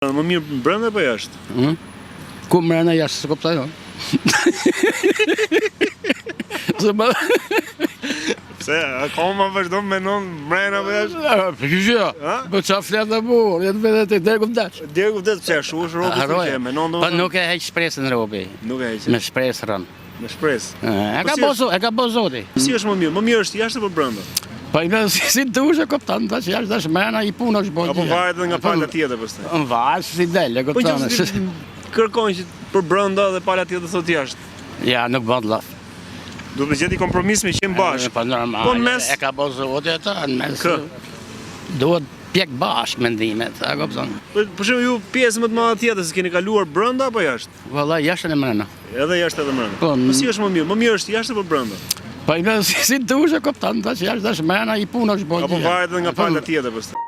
Më mirë brenda apo jashtë? Ku mrena jashtë, se kuptoj unë. Pse, akoma vazhdo me non mrena apo jashtë? Përgjysja, për qa fletë dhe burë, jetë me dhe të dërë këmdash. Djerë kuptet pse, shu është robi të që me non do... Po nuk e heq shpresën robi. Nuk e heq. Me shpresë rënë. Me shpresë. E ka bo zoti. Si është më mirë? Më mirë është jashtë apo brenda? Po i me si të ushe këptan, ta që jashtë është mrena i punë është bojnë. Apo varet edhe nga pala tjetër përstaj? Varet si dele, Po këptan. që kërkojnë që për brenda dhe pala tjetër thot jashtë. Ja, nuk bënd laf. Duhet të gjeti kompromis me qenë bashkë. Po normal, Po në mes? e ka bo zoti ato, në mes. Kë? Duhet pjek bashkë mendimet, a këptan. Për shumë ju pjesë më të madhe tjetër, se keni kaluar brenda apo jashtë? Valla, jashtë e mrena. Edhe jashtë edhe brenda. Po, Po si është më mirë? Më mirë është jashtë apo brenda? Po i me si të ushe këptan, ta që jashtë është mrena i punë është bojnë. Apo varet edhe nga pala tjetër përstaj?